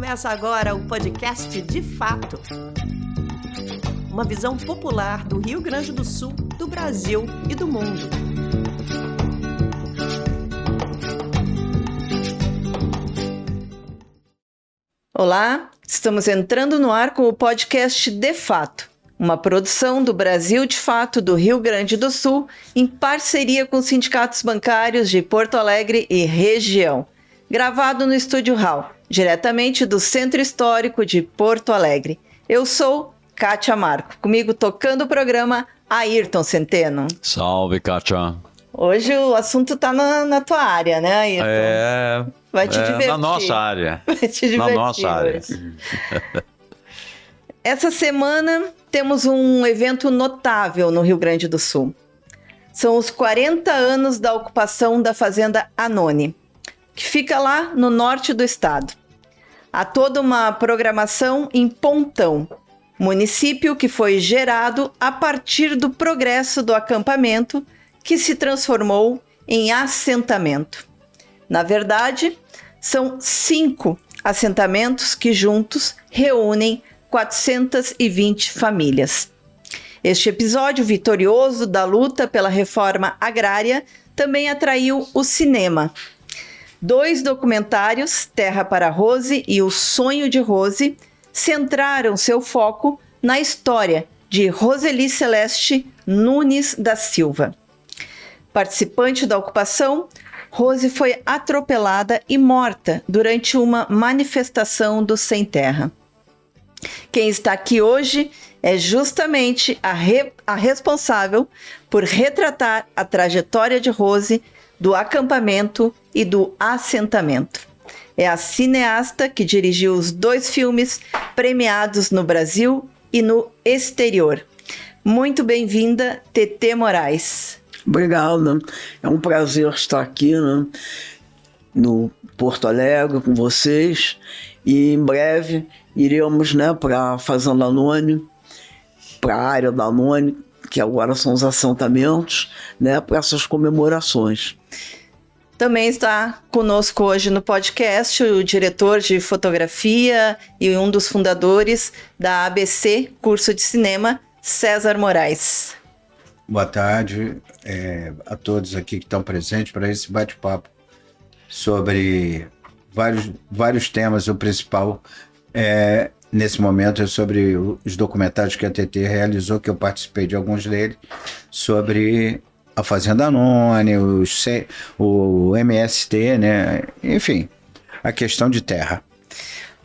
Começa agora o podcast De Fato. Uma visão popular do Rio Grande do Sul, do Brasil e do mundo. Olá, estamos entrando no ar com o podcast De Fato, uma produção do Brasil de Fato do Rio Grande do Sul, em parceria com os sindicatos bancários de Porto Alegre e região. Gravado no Estúdio Hall, diretamente do Centro Histórico de Porto Alegre. Eu sou Kátia Marco, comigo tocando o programa Ayrton Centeno. Salve, Kátia. Hoje o assunto tá na tua área, né, Ayrton? Vai te divertir. Na nossa área. Vai te divertir. Na nossa área. Essa semana temos um evento notável no Rio Grande do Sul. São os 40 anos da ocupação da Fazenda Anone, que fica lá no norte do estado. Há toda uma programação em Pontão, município que foi gerado a partir do progresso do acampamento, que se transformou em assentamento. Na verdade, são 5 assentamentos que juntos reúnem 420 famílias. Este episódio vitorioso da luta pela reforma agrária também atraiu o cinema. 2 documentários, Terra para Rose e O Sonho de Rose, centraram seu foco na história de Roseli Celeste Nunes da Silva. Participante da ocupação, Rose foi atropelada e morta durante uma manifestação do Sem Terra. Quem está aqui hoje é justamente a responsável por retratar a trajetória de Rose, do acampamento e do assentamento. É a cineasta que dirigiu os 2 filmes premiados no Brasil e no exterior. Muito bem-vinda, Tetê Moraes. Obrigada, é um prazer estar aqui, né, no Porto Alegre com vocês, e em breve iremos, né, para a Fazenda Anone, para a área da Anone, que agora são os assentamentos, né, para essas comemorações. Também está conosco hoje no podcast o diretor de fotografia e um dos fundadores da ABC Curso de Cinema, César Moraes. Boa tarde a todos aqui que estão presentes para esse bate-papo sobre vários temas. O principal nesse momento é sobre os documentários que a TT realizou, que eu participei de alguns deles, sobre a Fazenda Anone, o MST, né? Enfim, a questão de terra.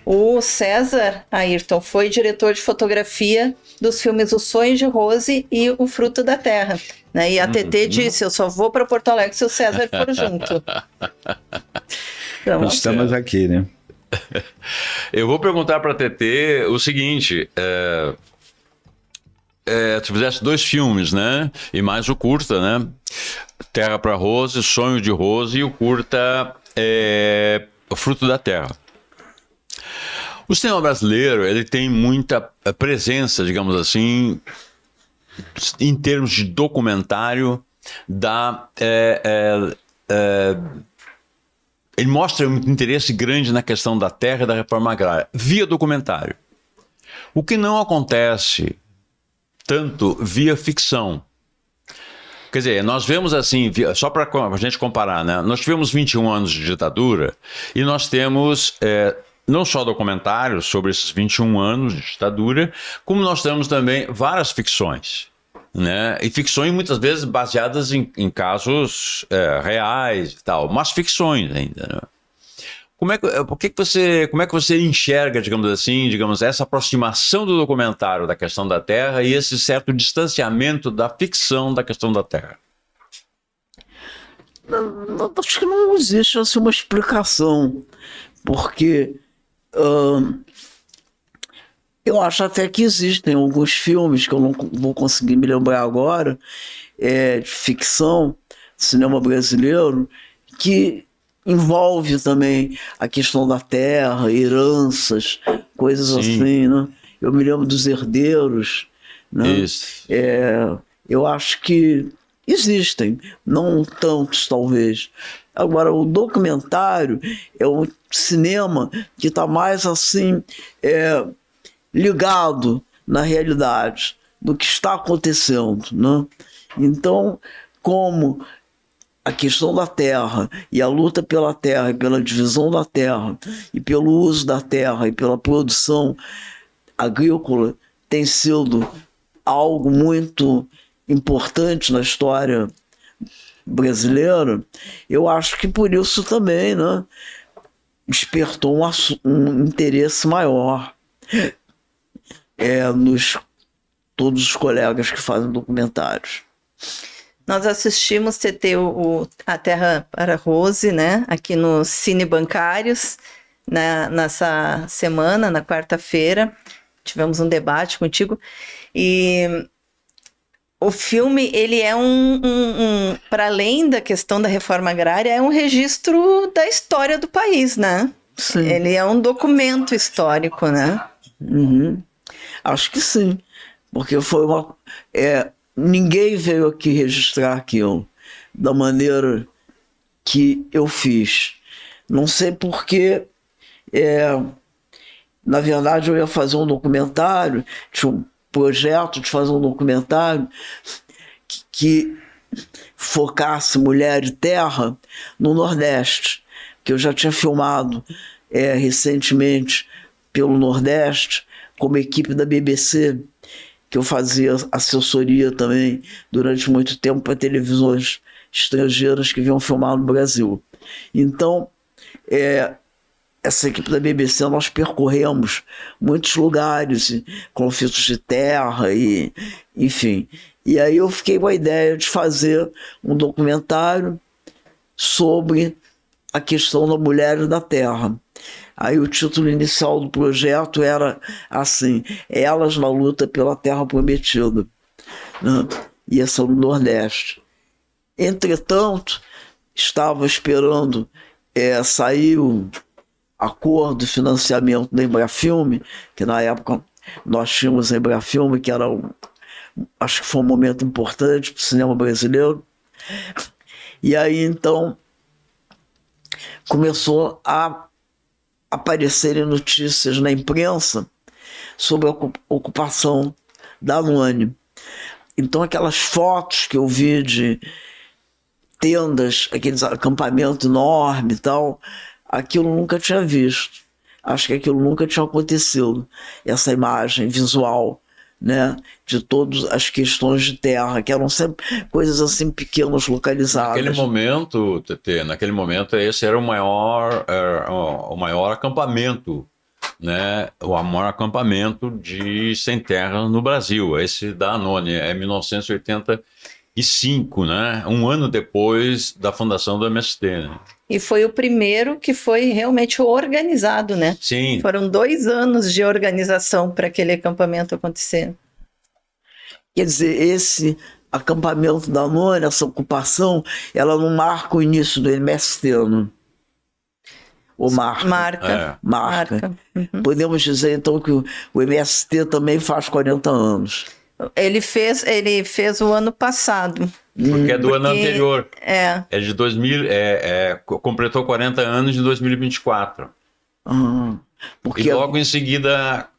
O César, Ayrton, foi diretor de fotografia dos filmes O Sonho de Rose e O Fruto da Terra, né? E a TT disse, eu só vou para Porto Alegre se o César for junto. Então, estamos aqui, né? Eu vou perguntar para a TT o seguinte, tu fizeste 2 filmes, né? E mais o curta, né? Terra para Rose, Sonho de Rose, e o curta O Fruto da Terra. O cinema brasileiro, ele tem muita presença, digamos assim, em termos de documentário, ele mostra um interesse grande na questão da terra e da reforma agrária, via documentário. O que não acontece tanto via ficção. Quer dizer, nós vemos assim, só para a gente comparar, né? Nós tivemos 21 anos de ditadura e nós temos não só documentários sobre esses 21 anos de ditadura, como nós temos também várias ficções, né? E ficções muitas vezes baseadas em casos reais e tal, mas ficções ainda, né? Como é que você enxerga, digamos, essa aproximação do documentário da questão da terra e esse certo distanciamento da ficção da questão da terra? Acho que não existe assim, uma explicação, porque eu acho até que existem alguns filmes que eu não vou conseguir me lembrar agora, de ficção, cinema brasileiro, que envolve também a questão da terra, heranças, coisas Sim. assim, né? Eu me lembro dos Herdeiros, né? Isso. Eu acho que existem, não tantos talvez. Agora, o documentário é um cinema que está mais assim ligado na realidade do que está acontecendo, né? Então, como a questão da terra e a luta pela terra e pela divisão da terra e pelo uso da terra e pela produção agrícola tem sido algo muito importante na história brasileira, eu acho que por isso também, né, despertou um interesse maior nos todos os colegas que fazem documentários. Nós assistimos TT A Terra para Rose, né, aqui no Cine Bancários, nessa semana, na quarta-feira. Tivemos um debate contigo. E o filme, ele é para além da questão da reforma agrária, é um registro da história do país, né? Sim. Ele é um documento histórico, né? Uhum. Acho que sim, porque foi ninguém veio aqui registrar aquilo da maneira que eu fiz. Não sei porque, na verdade, eu ia fazer um documentário, tinha um projeto de fazer um documentário que focasse mulher e terra no Nordeste, que eu já tinha filmado recentemente pelo Nordeste, como equipe da BBC, que eu fazia assessoria também durante muito tempo para televisões estrangeiras que vinham filmar no Brasil. Então, essa equipe da BBC, nós percorremos muitos lugares, conflitos de terra, e, enfim. E aí eu fiquei com a ideia de fazer um documentário sobre a questão da mulher e da terra. Aí o título inicial do projeto era assim: Elas na luta pela terra prometida, né? E essa no Nordeste. Entretanto, estava esperando sair o acordo de financiamento da Embrafilme, que na época nós tínhamos a Embrafilme, que era acho que foi um momento importante para o cinema brasileiro. E aí então começou a aparecerem notícias na imprensa sobre a ocupação da Anônimo. Então aquelas fotos que eu vi de tendas, aqueles acampamentos enormes e tal, aquilo eu nunca tinha visto. Acho que aquilo nunca tinha acontecido, essa imagem visual, né, de todas as questões de terra, que eram sempre coisas assim pequenas, localizadas. Naquele momento esse era o maior acampamento, né, o maior acampamento de sem terra no Brasil, esse da Anônimo, é 1985, né, um ano depois da fundação do MST, né? E foi o primeiro que foi realmente organizado, né? Sim. Foram 2 anos de organização para aquele acampamento acontecer. Quer dizer, esse acampamento da Anônimo, essa ocupação, ela não marca o início do MST, né? Ou marca? Marca. Uhum. Podemos dizer, então, que o MST também faz 40 anos. Ele fez o ano passado. Porque é do ano anterior. É de 2000, completou 40 anos em 2024. Porque E logo em seguida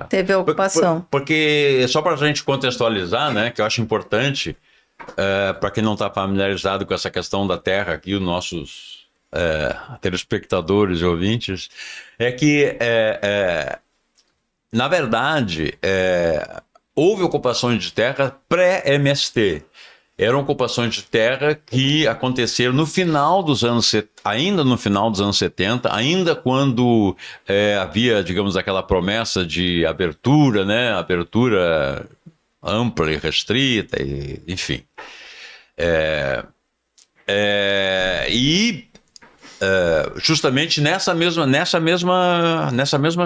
teve a ocupação. Porque, só para a gente contextualizar, né, que eu acho importante, para quem não está familiarizado com essa questão da terra aqui, os nossos telespectadores e ouvintes, é que, na verdade, houve ocupações de terra pré-MST. Eram ocupações de terra que aconteceram ainda no final dos anos 70, ainda quando havia, digamos, aquela promessa de abertura, né? Abertura ampla e restrita, enfim. Justamente nessa mesma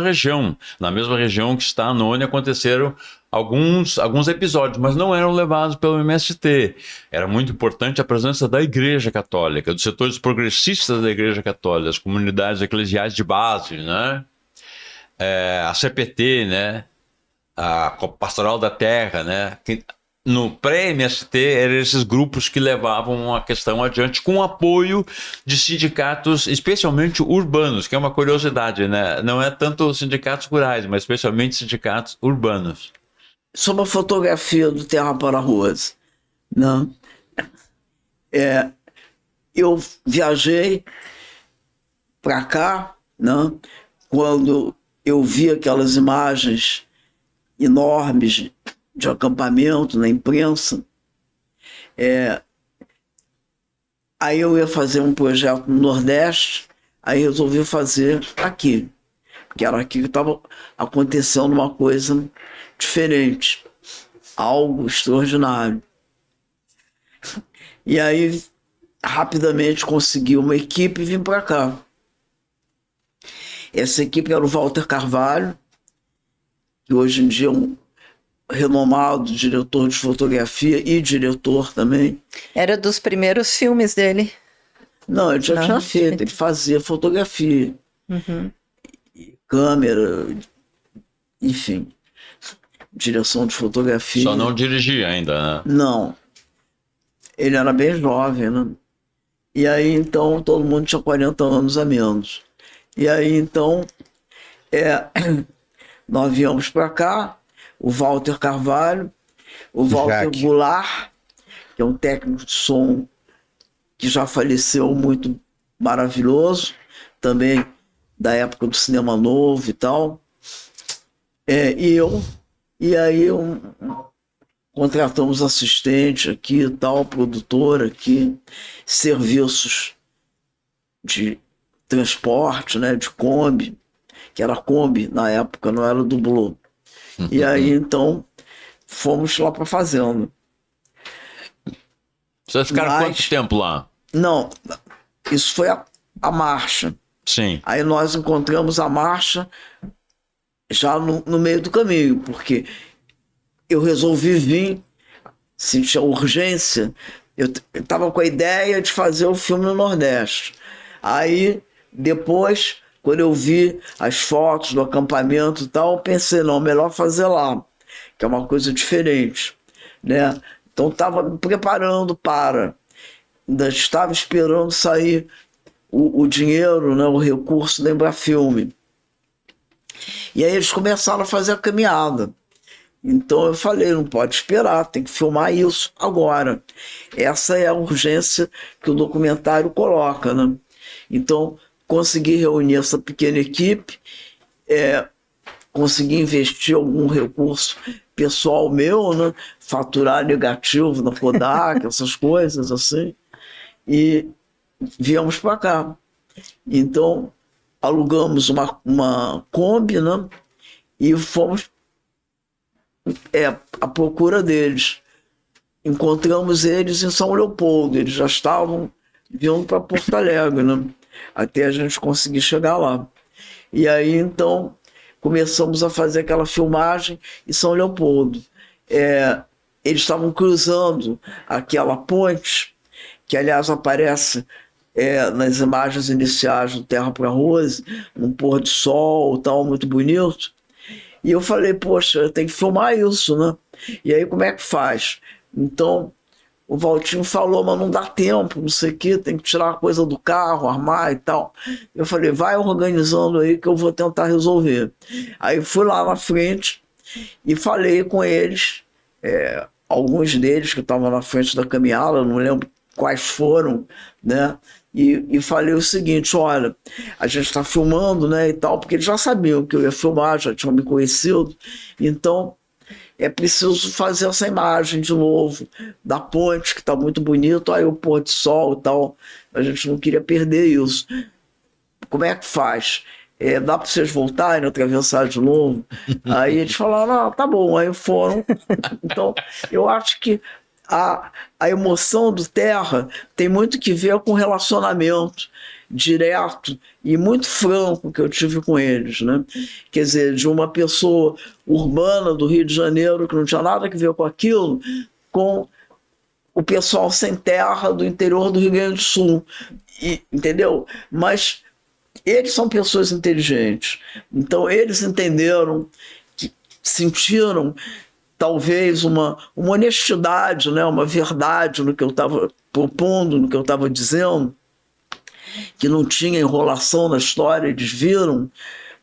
região, na mesma região que está a Anônimo, aconteceram alguns episódios, mas não eram levados pelo MST. Era muito importante a presença da Igreja Católica, dos setores progressistas da Igreja Católica, as comunidades eclesiais de base, né? A CPT, né? A Pastoral da Terra, né? no pré-MST, eram esses grupos que levavam a questão adiante com o apoio de sindicatos, especialmente urbanos, que é uma curiosidade, né? Não é tanto sindicatos rurais, mas especialmente sindicatos urbanos. Sobre a fotografia do Terra para a Rose, né? Eu viajei para cá, né? Quando eu vi aquelas imagens enormes de acampamento na imprensa, aí eu ia fazer um projeto no Nordeste, aí resolvi fazer aqui, porque era aqui que estava acontecendo uma coisa diferente, algo extraordinário. E aí, rapidamente consegui uma equipe e vim para cá. Essa equipe era o Walter Carvalho, que hoje em dia é um renomado diretor de fotografia e diretor também. Era dos primeiros filmes dele. Não, ele já tinha feito, ele fazia fotografia, câmera, enfim, direção de fotografia. Só não dirigia ainda, né? Não, ele era bem jovem, né? E aí, então, todo mundo tinha 40 anos a menos. E aí, então, nós viemos para cá, o Walter Carvalho, o Walter Jaque. Goulart, que é um técnico de som que já faleceu, muito maravilhoso, também da época do cinema novo e tal. E eu, e aí contratamos assistente aqui e tal, produtor aqui, serviços de transporte, né, de Kombi, que era Kombi na época, não era dublô. E aí, então, fomos lá para a fazenda. Vocês ficaram quanto tempo lá? Não, isso foi a marcha. Sim. Aí nós encontramos a marcha já no meio do caminho, porque eu resolvi vir, senti a urgência, eu estava com a ideia de fazer o filme no Nordeste. Aí, depois, quando eu vi as fotos do acampamento e tal, eu pensei, não, melhor fazer lá, que é uma coisa diferente, né? Então, estava me preparando para, ainda estava esperando sair o dinheiro, né, o recurso da Embrafilme. E aí eles começaram a fazer a caminhada. Então eu falei, não pode esperar, tem que filmar isso agora. Essa é a urgência que o documentário coloca, né? Então consegui reunir essa pequena equipe, consegui investir algum recurso pessoal meu, né? Faturar negativo na Kodak, essas coisas assim, e viemos para cá. Então alugamos uma Kombi, né? E fomos à procura deles. Encontramos eles em São Leopoldo, eles já estavam vindo para Porto Alegre, né? Até a gente conseguir chegar lá. E aí, então, começamos a fazer aquela filmagem em São Leopoldo. Eles estavam cruzando aquela ponte, que aliás aparece nas imagens iniciais do Terra para Rose, um pôr de sol, tal, muito bonito. E eu falei, poxa, tem que filmar isso, né? E aí como é que faz? Então o Valtinho falou, mas não dá tempo, não sei o quê, tem que tirar a coisa do carro, armar e tal. Eu falei, vai organizando aí que eu vou tentar resolver. Aí fui lá na frente e falei com eles, alguns deles que estavam na frente da caminhada, não lembro quais foram, né? E falei o seguinte, olha, a gente está filmando, né, e tal, porque eles já sabiam que eu ia filmar, já tinham me conhecido, então é preciso fazer essa imagem de novo, da ponte, que está muito bonito, aí o pôr de sol e tal, a gente não queria perder isso. Como é que faz? Dá para vocês voltarem, atravessar de novo? Aí eles falaram, tá bom, aí foram. Então, eu acho que a emoção do Terra tem muito que ver com o relacionamento direto e muito franco que eu tive com eles, né? Quer dizer, de uma pessoa urbana do Rio de Janeiro que não tinha nada a ver com aquilo, com o pessoal sem terra do interior do Rio Grande do Sul, entendeu? Mas eles são pessoas inteligentes, então eles entenderam, sentiram talvez uma honestidade, né? Uma verdade no que eu estava propondo, no que eu estava dizendo, que não tinha enrolação na história, eles viram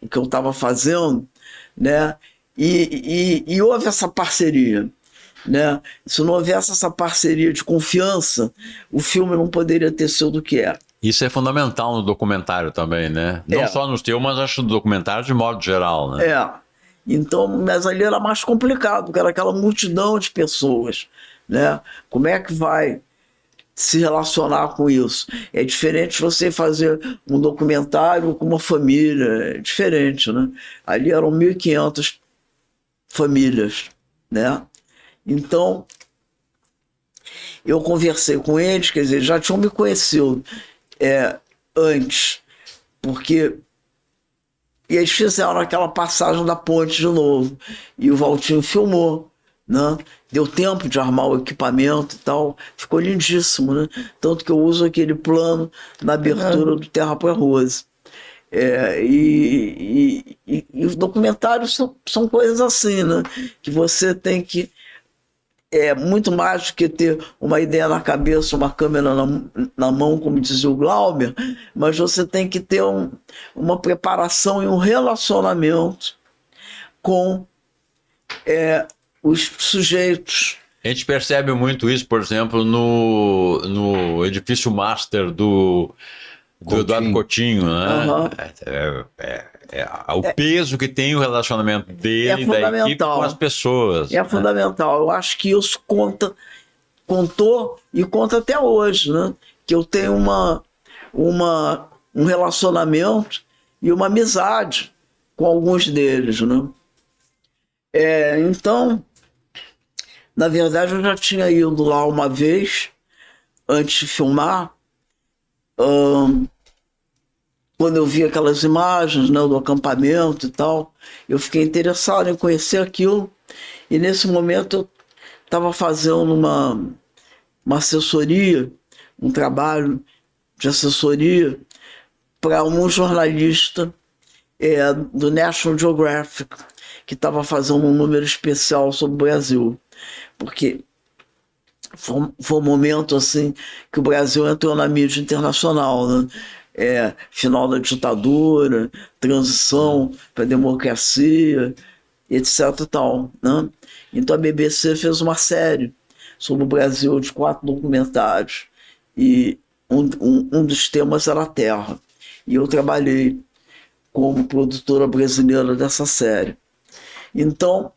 o que eu estava fazendo, né? E houve essa parceria, né? Se não houvesse essa parceria de confiança, o filme não poderia ter sido o que é. Isso é fundamental no documentário também, né? Não só nos teus, mas acho no documentário de modo geral, né? Então, mas ali era mais complicado, porque era aquela multidão de pessoas, né? Como é que vai se relacionar com isso? É diferente você fazer um documentário com uma família, é diferente, né? Ali eram 1.500 famílias, né? Então, eu conversei com eles, quer dizer, já tinham me conhecido antes, porque e eles fizeram aquela passagem da ponte de novo, e o Valtinho filmou, né? Deu tempo de armar o equipamento e tal, ficou lindíssimo, né? Tanto que eu uso aquele plano na abertura do Terra para Rose. E os documentários são coisas assim, né? Que você tem que muito mais do que ter uma ideia na cabeça, uma câmera na mão, como dizia o Glauber, mas você tem que ter uma preparação e um relacionamento com os sujeitos. A gente percebe muito isso, por exemplo, no edifício master do Eduardo Coutinho, né? O peso que tem o relacionamento dele, da equipe com as pessoas. É fundamental. Eu acho que isso contou e conta até hoje, né? Que eu tenho um relacionamento e uma amizade com alguns deles, né? Então, na verdade, eu já tinha ido lá uma vez, antes de filmar, quando eu vi aquelas imagens, né, do acampamento e tal, eu fiquei interessado em conhecer aquilo, e nesse momento eu estava fazendo uma assessoria, um trabalho de assessoria para um jornalista do National Geographic, que estava fazendo um número especial sobre o Brasil, porque foi um momento assim que o Brasil entrou na mídia internacional, né? Final da ditadura, transição para a democracia, etc. e tal, né? Então a BBC fez uma série sobre o Brasil de 4 documentários, e um dos temas era a terra, e eu trabalhei como produtora brasileira dessa série. Então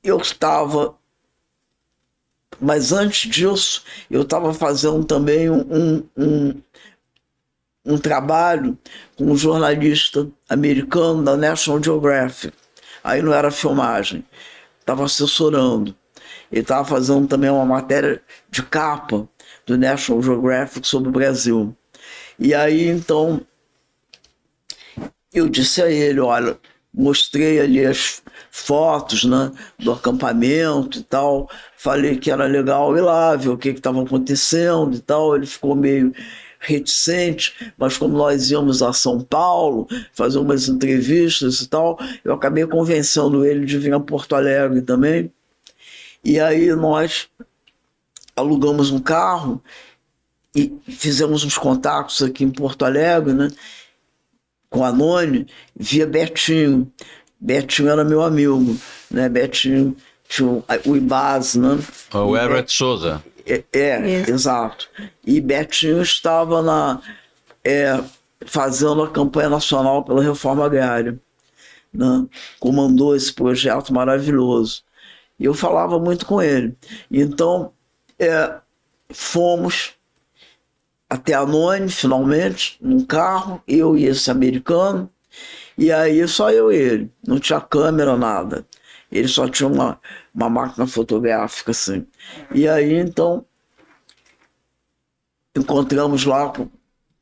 eu estava, mas antes disso eu estava fazendo também um trabalho com um jornalista americano da National Geographic. Aí não era filmagem, estava assessorando. Ele estava fazendo também uma matéria de capa do National Geographic sobre o Brasil. E aí, então, eu disse a ele, olha, mostrei ali as fotos, né, do acampamento e tal, falei que era legal ir lá, ver o que estava acontecendo e tal. Ele ficou meio reticente, mas como nós íamos a São Paulo fazer umas entrevistas e tal, eu acabei convencendo ele de vir a Porto Alegre também. E aí nós alugamos um carro e fizemos uns contatos aqui em Porto Alegre, né, com a Noni, via Betinho. Betinho era meu amigo, né? Betinho tinha o IBAS, né? O Everett Souza. Exato. E Betinho estava fazendo a campanha nacional pela reforma agrária, né? Comandou esse projeto maravilhoso. E eu falava muito com ele. Então, fomos até a Noni, finalmente, num carro, eu e esse americano, e aí só eu e ele, não tinha câmera, nada. Ele só tinha uma máquina fotográfica, assim. E aí, então, encontramos lá com o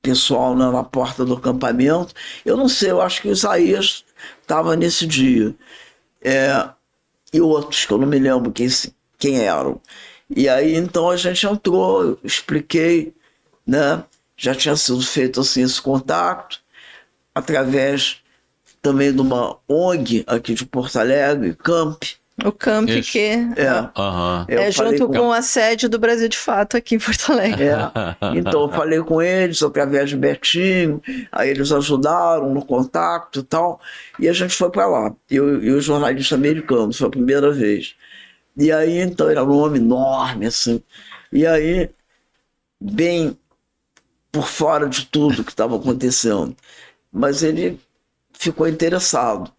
pessoal, né, na porta do acampamento. Eu não sei, eu acho que o Isaías estava nesse dia. E outros, que eu não me lembro quem eram. E aí, então, a gente entrou, eu expliquei, né? Já tinha sido feito assim, esse contato, através também de uma ONG aqui de Porto Alegre, CAMP, O camp Isso. que Aham. Eu é falei junto com- com a sede do Brasil de Fato aqui em Porto Alegre. Então eu falei com eles através de Betinho, aí eles ajudaram no contato e tal, e a gente foi para lá. Eu e o jornalista americano, foi a primeira vez. E aí então era um homem enorme, assim. E aí, bem por fora de tudo que estava acontecendo. Mas ele ficou interessado.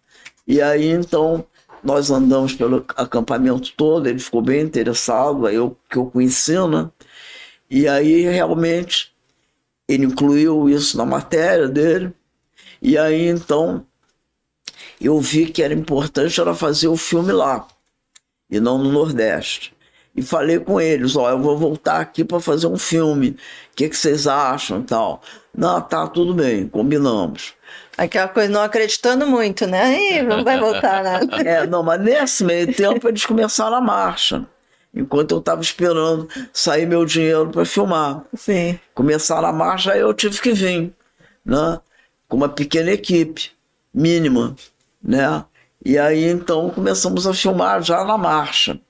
E aí então nós andamos pelo acampamento todo, ele ficou bem interessado, aí que eu conheci, né? E aí realmente ele incluiu isso na matéria dele. E aí então eu vi que era importante era fazer o filme lá e não no Nordeste. E falei com eles, ó, eu vou voltar aqui para fazer um filme. O que vocês acham e tal? Não, tá tudo bem, combinamos. Aquela coisa, não acreditando muito, né? Ih, não vai voltar nada. Não, mas nesse meio tempo eles começaram a marcha. Enquanto eu estava esperando sair meu dinheiro para filmar. Sim. Começaram a marcha, aí eu tive que vir, né? Com uma pequena equipe, mínima, né? E aí então começamos a filmar já na marcha.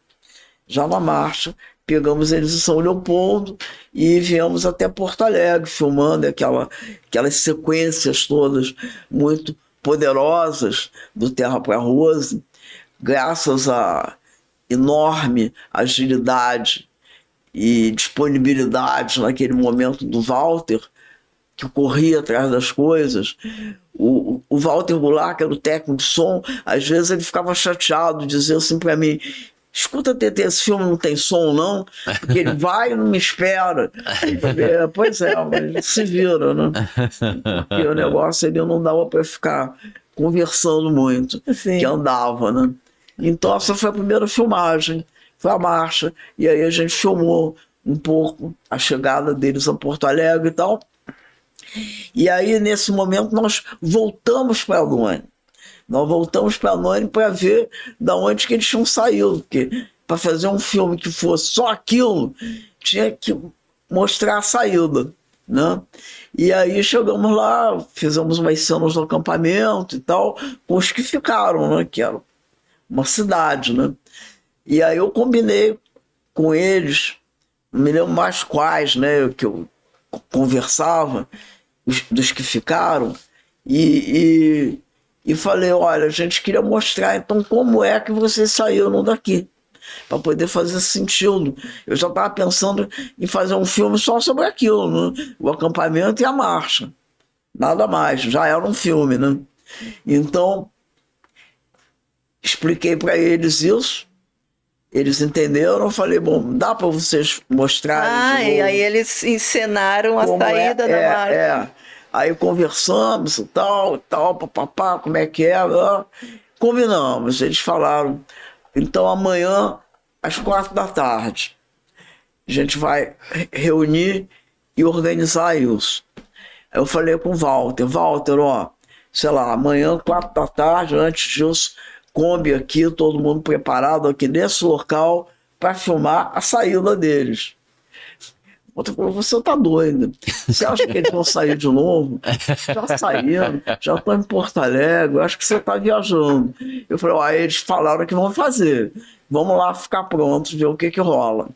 Já na marcha, pegamos eles em São Leopoldo e viemos até Porto Alegre, filmando aquelas sequências todas muito poderosas do Terra para Rose, graças à enorme agilidade e disponibilidade naquele momento do Walter, que corria atrás das coisas. O Walter Goulart, que era o técnico de som, às vezes ele ficava chateado, dizia assim para mim: escuta, TT, esse filme não tem som, não? Porque ele vai e não me espera. Eu falei, pois é, mas se vira, né? Porque o negócio ele não dava para ficar conversando muito, Sim. que andava, né? Então essa foi a primeira filmagem, foi a marcha, e aí a gente filmou um pouco a chegada deles a Porto Alegre e tal. E aí, nesse momento, nós voltamos para Alone. Nós voltamos para Alone para ver da onde que eles tinham saído, porque para fazer um filme que fosse só aquilo, tinha que mostrar a saída, né? E aí chegamos lá, fizemos umas cenas no acampamento e tal, com os que ficaram, né? Que era uma cidade, né? E aí eu combinei com eles, não me lembro mais quais, né? Que eu conversava, dos que ficaram, e falei, olha, a gente queria mostrar então como é que vocês saíram daqui, para poder fazer sentido. Eu já estava pensando em fazer um filme só sobre aquilo, né? O acampamento e a marcha, nada mais, já era um filme, né? Então expliquei para eles isso, eles entenderam, eu falei, bom, dá para vocês mostrarem E aí eles encenaram a como saída da marcha. Aí conversamos e tal, papapá, como é que é, combinamos, eles falaram, então amanhã às 4 da tarde a gente vai reunir e organizar isso. Aí eu falei com o Walter, ó, sei lá, amanhã 4 da tarde, antes disso, Kombi aqui, todo mundo preparado aqui nesse local para filmar a saída deles. Outra falou, você tá doido. Você acha que eles vão sair de novo? Já saíram, já estão em Porto Alegre, eu acho que você tá viajando. Eu falei, eles falaram que vão fazer. Vamos lá ficar prontos, ver o que rola.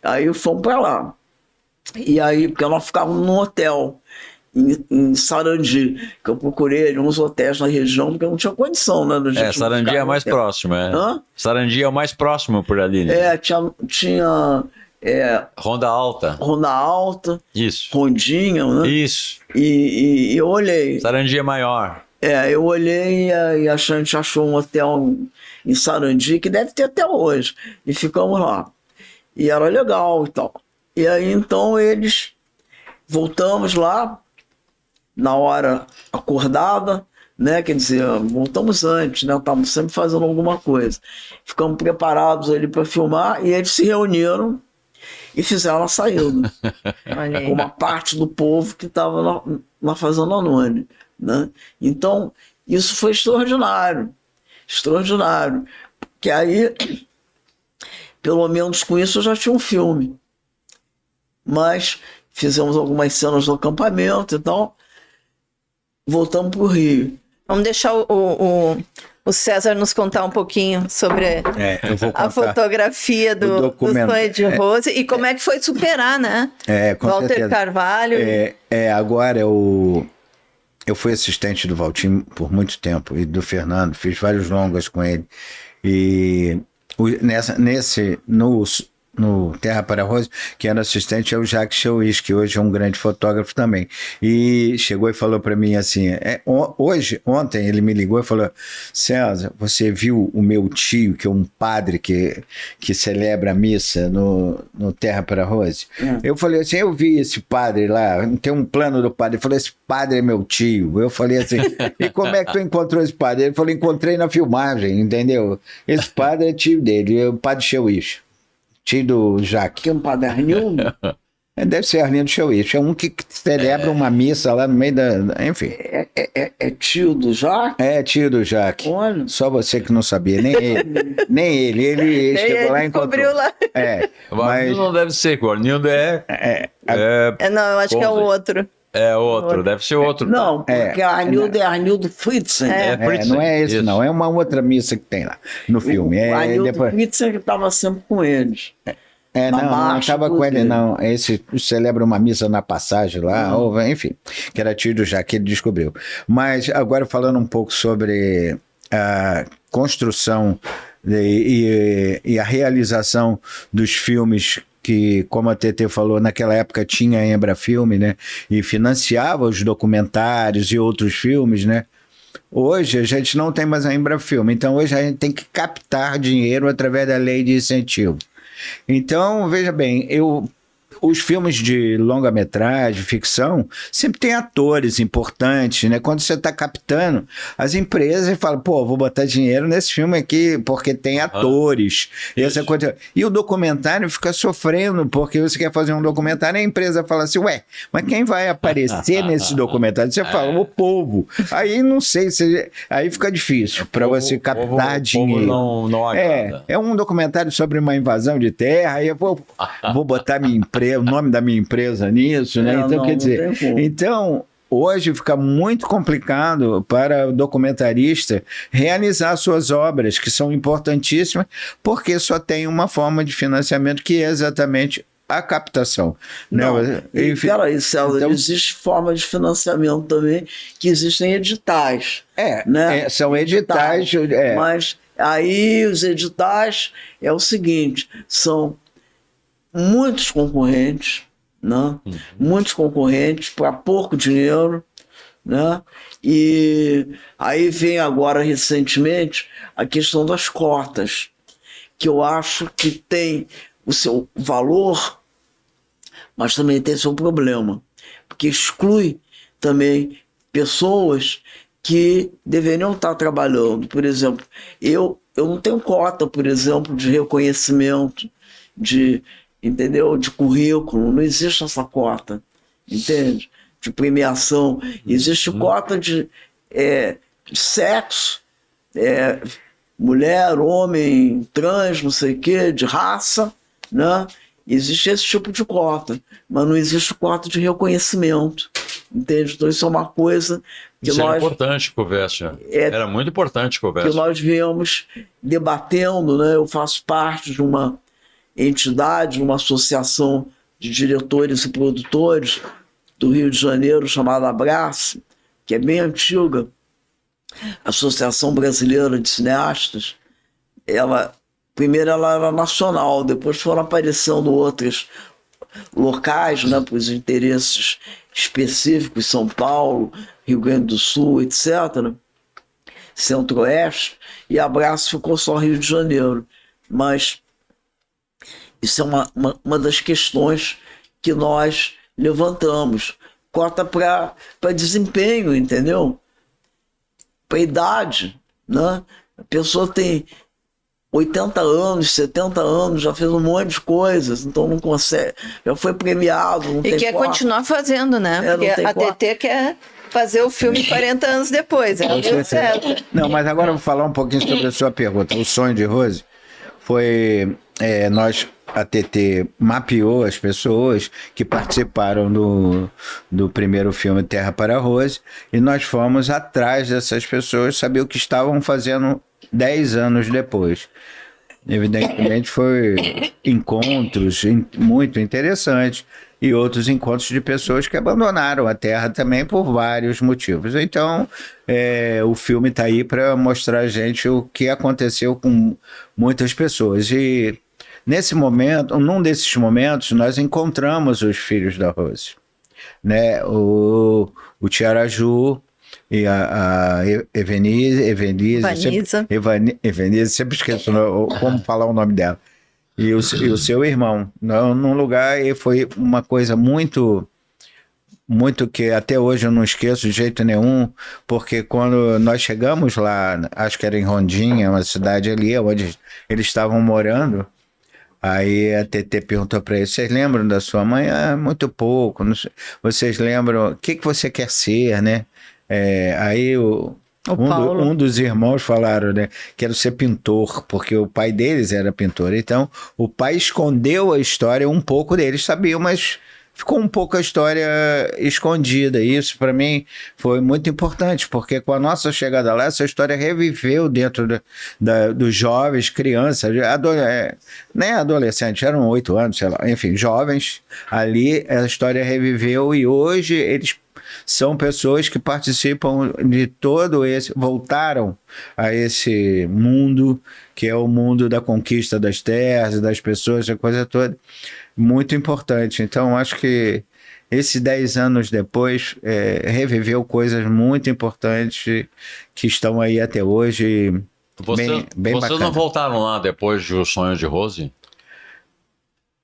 Aí fomos para lá. E aí, porque nós ficávamos num hotel em Sarandi, que eu procurei uns hotéis na região, porque não tinha condição, né? Sarandi é mais próximo, Hã? Sarandi é o mais próximo por ali, né? Tinha Ronda Alta. Ronda Alta, Isso. Rondinha, né? Isso. E eu olhei. Sarandi é maior. Eu olhei e a gente achou um hotel em Sarandi, que deve ter até hoje. E ficamos lá. E era legal e tal. E aí, então, eles... Voltamos lá, na hora acordada, né? Quer dizer, voltamos antes, né? Estávamos sempre fazendo alguma coisa. Ficamos preparados ali para filmar e eles se reuniram e fizeram a saída. Com uma parte do povo que estava na Fazenda Anônima, né? Então, isso foi extraordinário. Extraordinário. Porque aí, pelo menos com isso, eu já tinha um filme. Mas fizemos algumas cenas no acampamento e tal. Voltamos para o Rio. Vamos deixar o César nos contar um pouquinho sobre Eu vou a contar. fotografia o do documento. Sonho de Rose e como é que foi superar, né? Com Walter certeza. Carvalho. Agora eu fui assistente do Valtinho por muito tempo e do Fernando, fiz vários longas com ele. E no Terra para Rose, que era assistente é o Jacques Chauís, que hoje é um grande fotógrafo também. E chegou e falou para mim assim, ontem ele me ligou e falou, César, você viu o meu tio, que é um padre que celebra a missa no Terra para Rose? Eu falei assim, eu vi esse padre lá, tem um plano do padre. Ele falou, esse padre é meu tio. Eu falei assim, e como é que tu encontrou esse padre? Ele falou, encontrei na filmagem, entendeu? Esse padre é tio dele, é o padre Chauís. Tio do Jaque. Que é um padre Arnildo. Deve ser Arlindo Chauís. É um que celebra uma missa lá no meio da... Enfim. É tio do Jaque? É tio do Jaque. Olha. Só você que não sabia. Nem ele. Nem ele. Ele chegou lá e encontrou. Descobriu lá. O Arnildo não deve ser, o Arnildo Não, eu acho que é o outro. é outro, deve ser outro. Não, porque Arnildo é Arnildo Fritzen. Fritzen, não é esse, isso. não. É uma outra missa que tem lá no filme. O Arnildo Depois... Fritzen que estava sempre com eles. Na não marcha, estava com ele, inclusive. não. Esse celebra uma missa na passagem lá, ou, enfim, que era tio do Jaque, ele descobriu. Mas agora falando um pouco sobre a construção e a realização dos filmes que, como a TT falou, naquela época tinha a Embrafilme, né? E financiava os documentários e outros filmes, né? Hoje a gente não tem mais a Embrafilme, então hoje a gente tem que captar dinheiro através da lei de incentivo. Então, veja bem, os filmes de longa-metragem, ficção, sempre tem atores importantes, né? Quando você está captando, as empresas falam, pô, vou botar dinheiro nesse filme aqui porque tem atores. E essa coisa. E o documentário fica sofrendo, porque você quer fazer um documentário e a empresa fala assim, ué, mas quem vai aparecer nesse documentário? Você fala, o povo. Aí não sei, aí fica difícil para você captar dinheiro. Não agrada. É um documentário sobre uma invasão de terra, aí eu vou botar o nome da minha empresa nisso, né? Então, quer dizer, hoje fica muito complicado para o documentarista realizar suas obras, que são importantíssimas, porque só tem uma forma de financiamento, que é exatamente a captação. Não, né? peraí, César, então, existe forma de financiamento também, que existem editais. Né? São editais. Mas aí os editais é o seguinte, são muitos concorrentes, né? Muitos concorrentes para pouco dinheiro, né? E aí vem agora recentemente a questão das cotas, que eu acho que tem o seu valor, mas também tem seu problema, porque exclui também pessoas que deveriam estar trabalhando. Por exemplo, eu não tenho cota, por exemplo, de reconhecimento, entendeu? De currículo, não existe essa cota, entende? De premiação. Existe cota de sexo, mulher, homem, trans, não sei o quê, de raça, né? Existe esse tipo de cota, mas não existe cota de reconhecimento, entende? Então isso é uma coisa que isso nós... era importante que houvesse. Era muito importante que houvesse. Que nós viemos debatendo, né? Eu faço parte de uma entidade, uma associação de diretores e produtores do Rio de Janeiro, chamada Abraço, que é bem antiga, Associação Brasileira de Cineastas. Primeiro ela era nacional, depois foram aparecendo outros locais, né, para os interesses específicos, São Paulo, Rio Grande do Sul, etc., Centro-Oeste, e Abraço ficou só Rio de Janeiro. Mas isso é uma das questões que nós levantamos. Cota para desempenho, entendeu? Para idade, né? A pessoa tem 80 anos, 70 anos, já fez um monte de coisas, então não consegue, já foi premiado, não tem E quer cota. continuar fazendo, né? Não Porque tem a cota. TT quer fazer o filme 40 anos depois. Deu certo. Não, mas agora eu vou falar um pouquinho sobre a sua pergunta. O Sonho de Rose foi... nós a TT mapeou as pessoas que participaram do primeiro filme Terra para Rose, e nós fomos atrás dessas pessoas, saber o que estavam fazendo 10 anos depois. Evidentemente foi encontros muito interessantes e outros encontros de pessoas que abandonaram a Terra também por vários motivos. Então, o filme está aí para mostrar a gente o que aconteceu com muitas pessoas. E nesse momento, num desses momentos, nós encontramos os filhos da Rose, né? O Tiaraju e a Evenise, sempre esqueço como falar o nome dela, e o seu irmão, num lugar, e foi uma coisa muito, muito que até hoje eu não esqueço de jeito nenhum, porque quando nós chegamos lá, acho que era em Rondinha, uma cidade ali onde eles estavam morando, aí a TT perguntou para eles: vocês lembram da sua mãe? Muito pouco, não sei. Vocês lembram, o que você quer ser, né? Aí um dos irmãos falaram, né, quero ser pintor, porque o pai deles era pintor. Então o pai escondeu a história, um pouco deles sabiam, mas ficou um pouco a história escondida. E isso para mim foi muito importante, porque com a nossa chegada lá, essa história reviveu dentro dos jovens, crianças, nem adolescentes, eram 8 anos, sei lá, enfim, jovens, ali a história reviveu, e hoje eles são pessoas que participam de todo esse, voltaram a esse mundo, que é o mundo da conquista das terras, das pessoas, a coisa toda, muito importante. Então, acho que esses 10 anos depois, reviveu coisas muito importantes que estão aí até hoje, bem Vocês bacana. não voltaram lá depois do Sonho de Rose?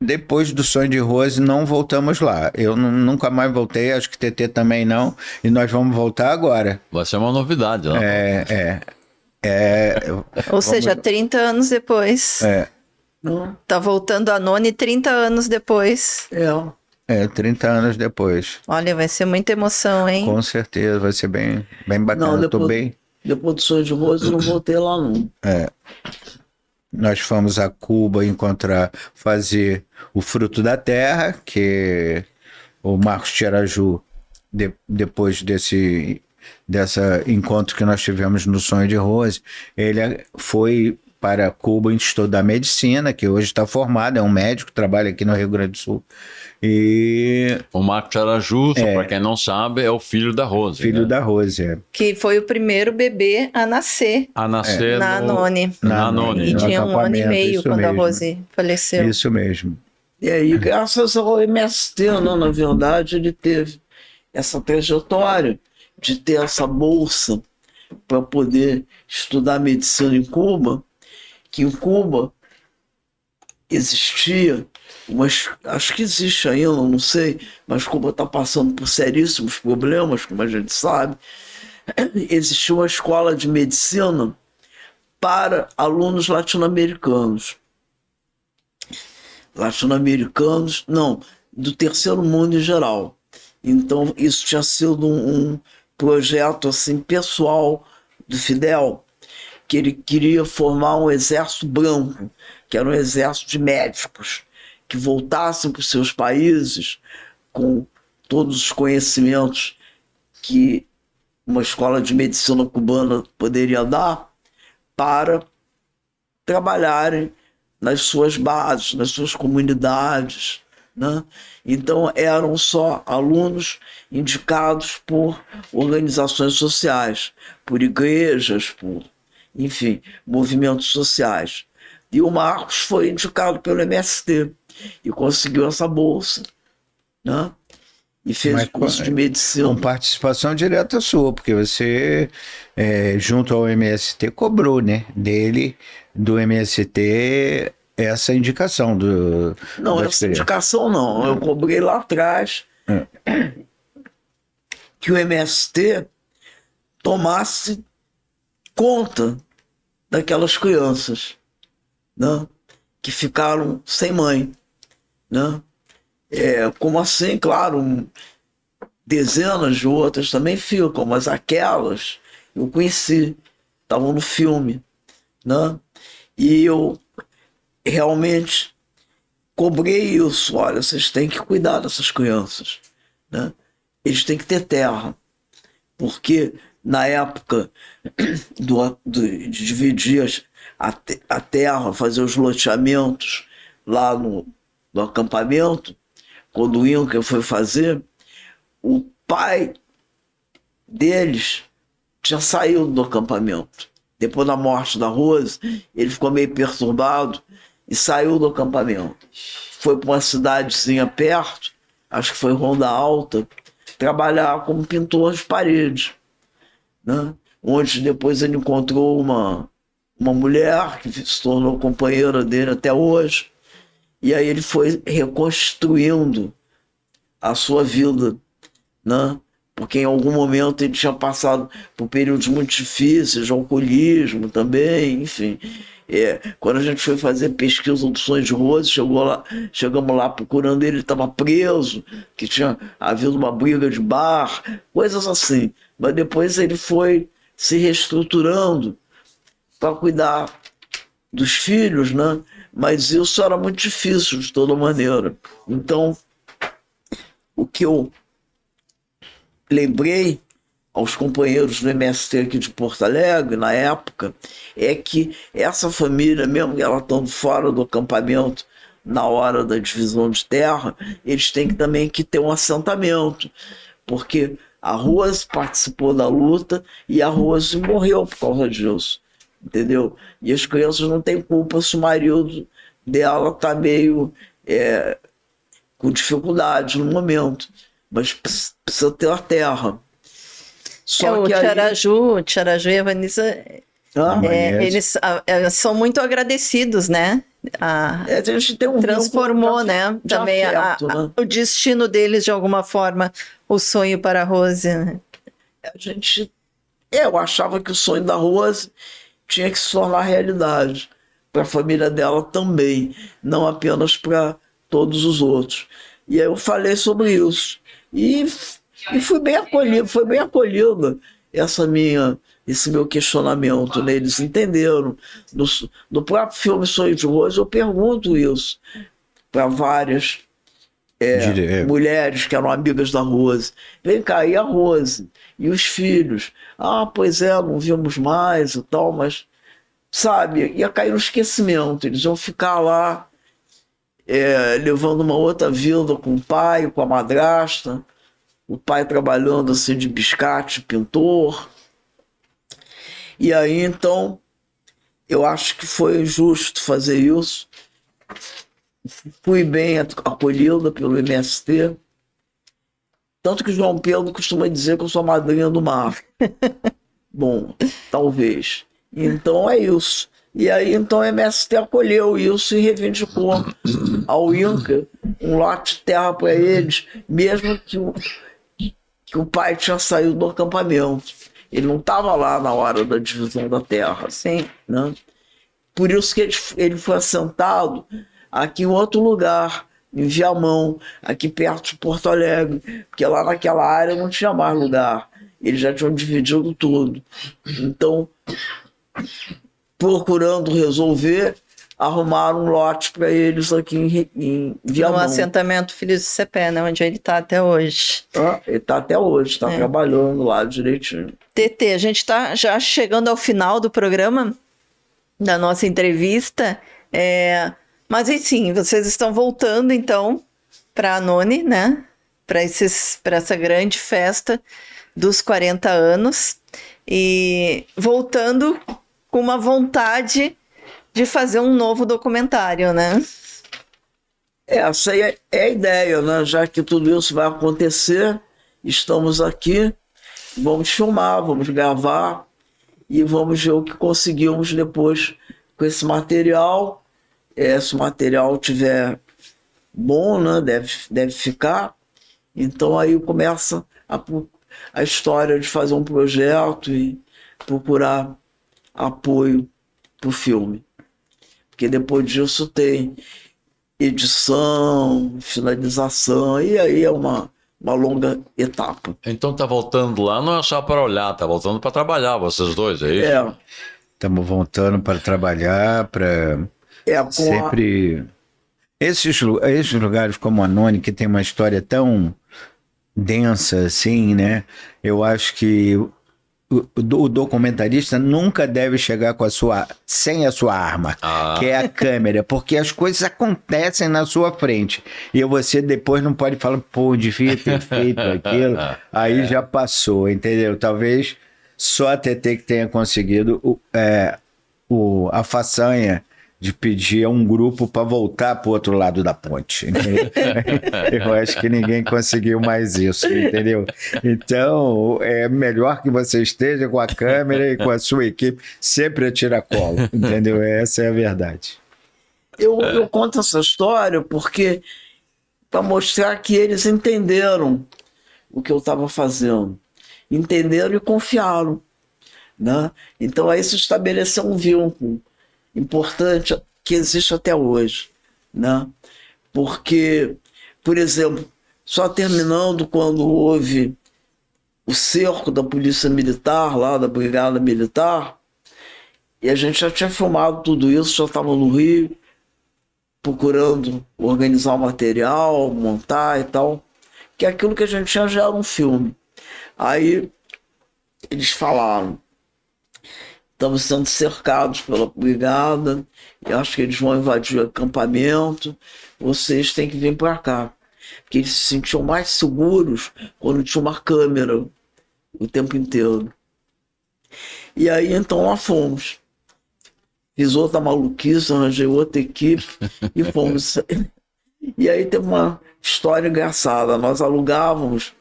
Depois do Sonho de Rose, não voltamos lá. Eu nunca mais voltei, acho que TT também não. E nós vamos voltar agora. Vai ser uma novidade, né? Ou seja, 30 anos depois. Tá voltando a Noni 30 anos depois. 30 anos depois. Olha, vai ser muita emoção, hein? Com certeza, vai ser bem bacana. Não, depois do Sonho de Rose, eu não voltei lá, não. Nós fomos a Cuba fazer o Fruto da Terra, que o Marcos Tiaraju, depois desse encontro que nós tivemos no Sonho de Rose, ele foi para Cuba estudar medicina, que hoje está formado, é um médico, trabalha aqui no Rio Grande doSul. E o Marco Tiaraju, para quem não sabe, é o filho da Rose. Filho da Rose, Que foi o primeiro bebê a nascer na Noni. Na Noni. E tinha 1 ano e meio quando mesmo. a Rose faleceu. Isso mesmo. E aí, graças ao MST, né, na verdade, ele teve essa trajetória de ter essa bolsa para poder estudar medicina em Cuba, que em Cuba existia, acho que existe ainda, não sei, mas Cuba está passando por seríssimos problemas, como a gente sabe. Existia uma escola de medicina para alunos latino-americanos. Não, do terceiro mundo em geral. Então, isso tinha sido um projeto assim, pessoal do Fidel, que ele queria formar um exército branco, que era um exército de médicos, que voltassem para os seus países com todos os conhecimentos que uma escola de medicina cubana poderia dar, para trabalharem nas suas bases, nas suas comunidades, né? Então eram só alunos indicados por organizações sociais, por igrejas, por, enfim, movimentos sociais. E o Marcos foi indicado pelo MST e conseguiu essa bolsa, né? E fez curso de medicina. Com participação direta sua, porque você, junto ao MST, cobrou, né, do MST, essa indicação do... Não, essa indicação não. Eu cobrei lá atrás que o MST tomasse conta daquelas crianças, né, que ficaram sem mãe, né? Como assim? Claro, dezenas de outras também ficam, mas aquelas eu conheci, estavam no filme, né? E eu realmente cobrei isso. Olha, vocês têm que cuidar dessas crianças, né? Eles têm que ter terra, porque na época de dividir a terra, fazer os loteamentos lá no acampamento, quando o Inca foi fazer, o pai deles tinha saído do acampamento. Depois da morte da Rose, ele ficou meio perturbado e saiu do acampamento. Foi para uma cidadezinha perto, acho que foi Ronda Alta, trabalhar como pintor de paredes, né? Onde depois ele encontrou uma mulher que se tornou companheira dele até hoje. E aí ele foi reconstruindo a sua vida, né? Porque em algum momento ele tinha passado por períodos muito difíceis, de alcoolismo também, enfim. Quando a gente foi fazer pesquisa do Sonho de Rose, chegamos lá procurando ele estava preso, que tinha havido uma briga de bar, coisas assim. Mas depois ele foi se reestruturando para cuidar dos filhos, né? Mas isso era muito difícil de toda maneira. Então, o que eu lembrei aos companheiros do MST aqui de Porto Alegre, na época, é que essa família, mesmo ela estando fora do acampamento na hora da divisão de terra, eles têm que também que ter um assentamento, porque a Rose participou da luta e a Rose morreu por causa disso, entendeu? E as crianças não têm culpa se o marido dela está meio com dificuldade no momento, mas precisa ter a terra. Só que o Tiaraju e a Vanessa, eles são muito agradecidos, né? A gente tem transformou, né? Também afeto, né? O destino deles, de alguma forma, o sonho para a Rose, né? Eu achava que o sonho da Rose tinha que se tornar realidade para a família dela também, não apenas para todos os outros. E aí eu falei sobre isso. E fui bem acolhido, foi bem acolhida esse meu questionamento, né? Eles entenderam. No próprio filme Sonho de Rose, eu pergunto isso para várias mulheres que eram amigas da Rose. Vem cá, e a Rose? E os filhos? Ah, pois não vimos mais e tal, mas, sabe, ia cair no esquecimento. Eles iam ficar lá levando uma outra vida com o pai, com a madrasta, o pai trabalhando assim de biscate, pintor. E aí, então, eu acho que foi justo fazer isso. Fui bem acolhida pelo MST. Tanto que João Pedro costuma dizer que eu sou a madrinha do mar. Bom, talvez. Então é isso. E aí, então, o MST acolheu isso e reivindicou ao Inca um lote de terra para eles, mesmo que o pai tinha saído do acampamento. Ele não estava lá na hora da divisão da terra. Sim. Né? Por isso que ele foi assentado aqui em outro lugar, em Viamão, aqui perto de Porto Alegre, porque lá naquela área não tinha mais lugar. Eles já tinham dividido tudo. Então, procurando resolver, arrumaram um lote para eles aqui em Viamão. No assentamento Filhos de Cepé, né, onde ele está até hoje. Ele está até hoje, está trabalhando lá direitinho. TT, a gente está já chegando ao final do programa, da nossa entrevista, mas assim, vocês estão voltando então para a Noni, né, para essa grande festa dos 40 anos, e voltando com uma vontade de fazer um novo documentário, né? Essa é a ideia, né? Já que tudo isso vai acontecer, estamos aqui, vamos filmar, vamos gravar e vamos ver o que conseguimos depois com esse material. Se o material tiver bom, né? Deve ficar. Então aí começa a história de fazer um projeto e procurar apoio para o filme. Porque depois disso tem edição, finalização, e aí é uma longa etapa. Então tá voltando lá, não é só para olhar, tá voltando para trabalhar, vocês dois, é isso? Estamos voltando para trabalhar, para sempre Esses lugares como Anônimo, que tem uma história tão densa assim, né? Eu acho que o documentarista nunca deve chegar sem a sua arma, que é a câmera, porque as coisas acontecem na sua frente e você depois não pode falar, pô, devia ter feito aquilo, aí já passou, entendeu? Talvez só a TT que tenha conseguido a façanha de pedir a um grupo para voltar para o outro lado da ponte. Entendeu? Eu acho que ninguém conseguiu mais isso, entendeu? Então, é melhor que você esteja com a câmera e com a sua equipe sempre a tiracolo, entendeu? Essa é a verdade. Eu conto essa história porque para mostrar que eles entenderam o que eu estava fazendo. Entenderam e confiaram. Né? Então, aí se estabeleceu um vínculo importante que existe até hoje, né? Porque, por exemplo, só terminando quando houve o cerco da polícia militar, lá da brigada militar, e a gente já tinha filmado tudo isso, já estava no Rio, procurando organizar o material, montar e tal, que aquilo que a gente tinha já era um filme. Aí eles falaram, estamos sendo cercados pela brigada, e acho que eles vão invadir o acampamento, vocês têm que vir para cá. Porque eles se sentiam mais seguros quando tinha uma câmera o tempo inteiro. E aí então lá fomos. Fiz outra maluquice, arranjei outra equipe e fomos. E aí teve uma história engraçada. Nós alugávamos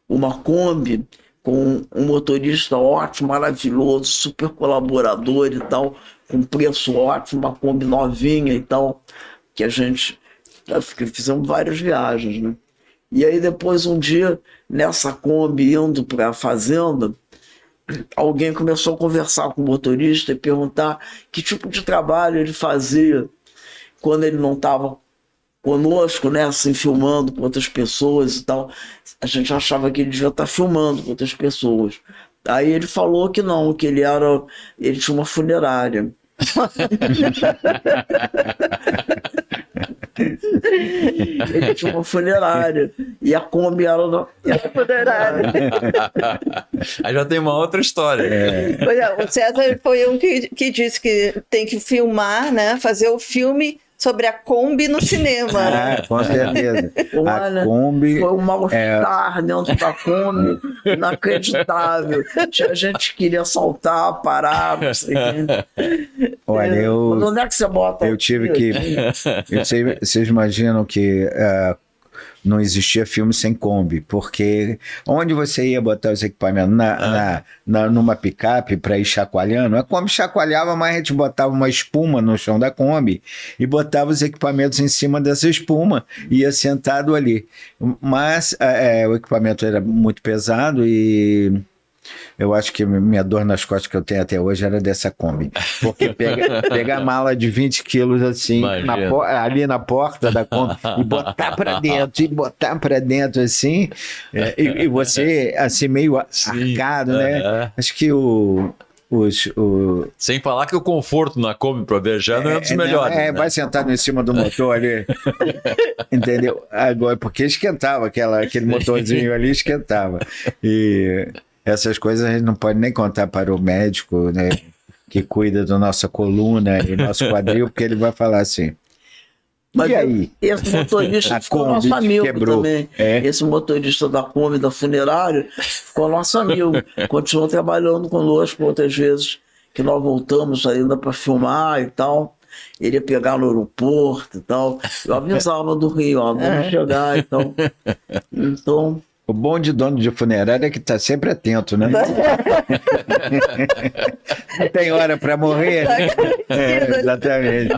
uma Kombi com um motorista ótimo, maravilhoso, super colaborador e tal, com preço ótimo, uma Kombi novinha e tal, que a gente fizemos várias viagens, né? E aí depois um dia, nessa Kombi, indo para a fazenda, alguém começou a conversar com o motorista e perguntar que tipo de trabalho ele fazia quando ele não estava conosco, né, assim, filmando com outras pessoas e tal. A gente achava que ele devia estar filmando com outras pessoas. Aí ele falou que não, que ele tinha uma funerária. Ele tinha uma funerária e a Kombi era a funerária. Aí já tem uma outra história. Pois é, o César foi um que disse que tem que filmar, né, fazer o filme sobre a Kombi no cinema. Com certeza. Olha, a Kombi foi um mal-estar dentro da Kombi, inacreditável. Tinha gente que queria saltar, parar, não sei o quê. Olha, onde é que você bota? Eu tive que... Vocês imaginam que não existia filme sem Kombi, porque onde você ia botar os equipamentos? Numa picape para ir chacoalhando, a Kombi chacoalhava, mas a gente botava uma espuma no chão da Kombi e botava os equipamentos em cima dessa espuma e ia sentado ali. Mas o equipamento era muito pesado e eu acho que minha dor nas costas que eu tenho até hoje era dessa Kombi. Porque pegar a mala de 20 quilos assim, ali na porta da Kombi, e botar para dentro, assim, e você assim meio arcado, né? Acho que Sem falar que o conforto na Kombi para viajar não é um dos melhores. Né? Vai sentado em cima do motor ali. Entendeu? Agora, porque esquentava, aquele motorzinho ali esquentava. E essas coisas a gente não pode nem contar para o médico, né, que cuida da nossa coluna e nosso quadril, porque ele vai falar assim. Mas e aí? Esse motorista ficou nosso amigo também. Esse motorista da Kombi, da funerária, ficou nosso amigo. Continuou trabalhando conosco outras vezes que nós voltamos ainda para filmar e tal. Ele ia pegar no aeroporto e tal. Eu avisava do Rio, vamos chegar e tal. Então... O bom de dono de funerária é que está sempre atento, né? Não tem hora para morrer. Exatamente.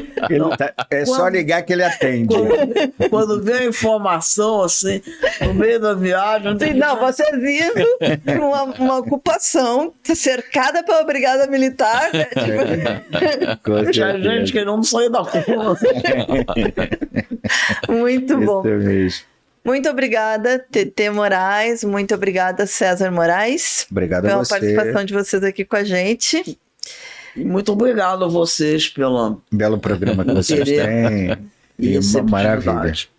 Só ligar que ele atende. Quando vem a informação, assim, no meio da viagem... Não, vocês indo para uma ocupação cercada pela brigada militar, né? Tinha gente que não saiu da rua. Muito bom. Isso mesmo. Muito obrigada, TT Moraes. Muito obrigada, César Moraes. Obrigado pela a você. participação de vocês aqui com a gente. E muito obrigado a vocês pelo belo programa que vocês têm. e receptividade. Maravilha.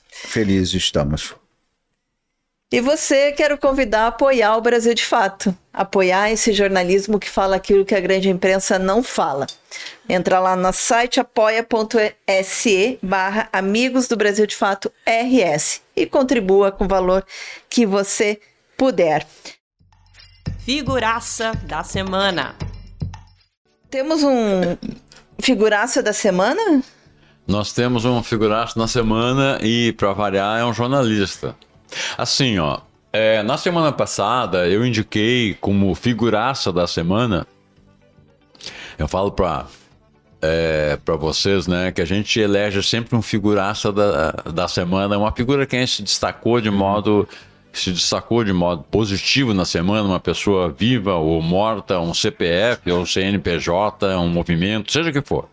Felizes estamos. E você, quero convidar a apoiar o Brasil de Fato, apoiar esse jornalismo que fala aquilo que a grande imprensa não fala. Entra lá no site apoia.se/Amigos do Brasil de Fato RS e contribua com o valor que você puder. Figuraça da semana. Temos um figuraça da semana? Nós temos um figuraço na semana e, para variar, é um jornalista. Assim, ó, na semana passada eu indiquei como figuraça da semana, eu falo para vocês, né, que a gente elege sempre um figuraça da semana, uma figura que se destacou de modo positivo na semana, uma pessoa viva ou morta, um CPF ou CNPJ, um movimento, seja o que for,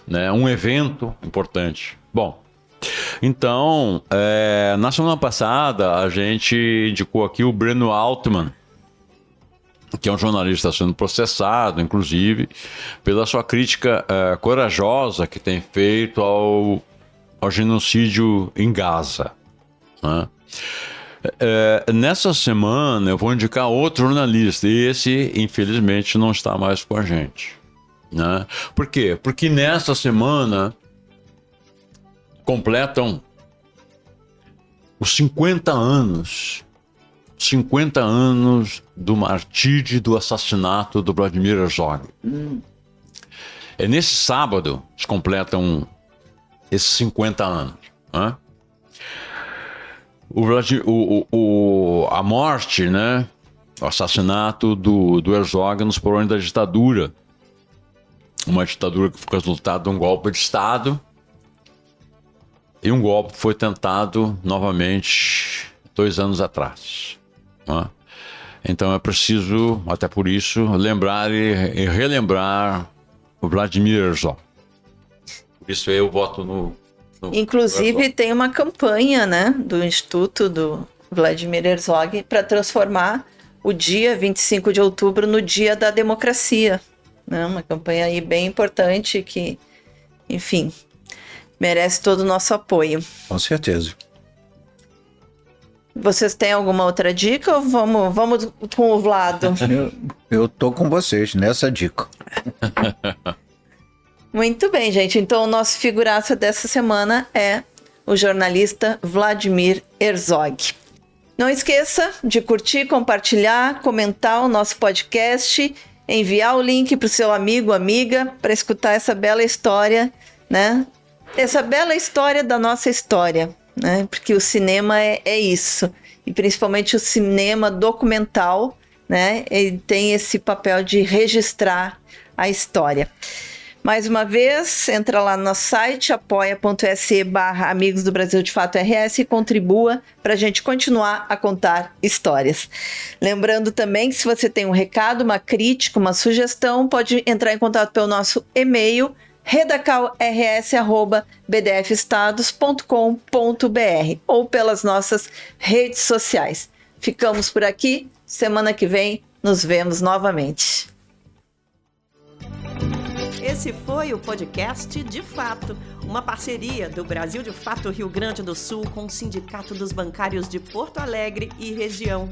né, um evento importante. Bom, então, na semana passada, a gente indicou aqui o Breno Altman, que é um jornalista sendo processado, inclusive, pela sua crítica corajosa que tem feito ao genocídio em Gaza, né? Nessa semana, eu vou indicar outro jornalista, e esse, infelizmente, não está mais com a gente, né? Por quê? Porque nessa semana completam os 50 anos do martírio do assassinato do Vladimir Herzog. É nesse sábado que completam esses 50 anos, né? A morte, né? O assassinato do Herzog nos porões da ditadura. Uma ditadura que foi resultado de um golpe de Estado. E um golpe foi tentado novamente 2 anos atrás, né? Então é preciso, até por isso, lembrar e relembrar o Vladimir Herzog. Por isso eu voto no Inclusive tem uma campanha, né, do Instituto do Vladimir Herzog para transformar o dia 25 de outubro no Dia da Democracia, né? Uma campanha aí bem importante que, enfim, merece todo o nosso apoio. Com certeza. Vocês têm alguma outra dica ou vamos com o Vlado? Eu tô com vocês nessa dica. Muito bem, gente. Então, o nosso figuraça dessa semana é o jornalista Vladimir Herzog. Não esqueça de curtir, compartilhar, comentar o nosso podcast, enviar o link para o seu amigo, amiga, para escutar essa bela história, né? Essa bela história da nossa história, né? Porque o cinema é isso. E principalmente o cinema documental, né? Ele tem esse papel de registrar a história. Mais uma vez, entra lá no nosso site, apoia.se/Amigos do Brasil de Fato RS e contribua para a gente continuar a contar histórias. Lembrando também que se você tem um recado, uma crítica, uma sugestão, pode entrar em contato pelo nosso e-mail redacalrs@bdfestados.com.br ou pelas nossas redes sociais. Ficamos por aqui. Semana que vem nos vemos novamente. Esse foi o podcast De Fato, uma parceria do Brasil de Fato Rio Grande do Sul com o Sindicato dos Bancários de Porto Alegre e região.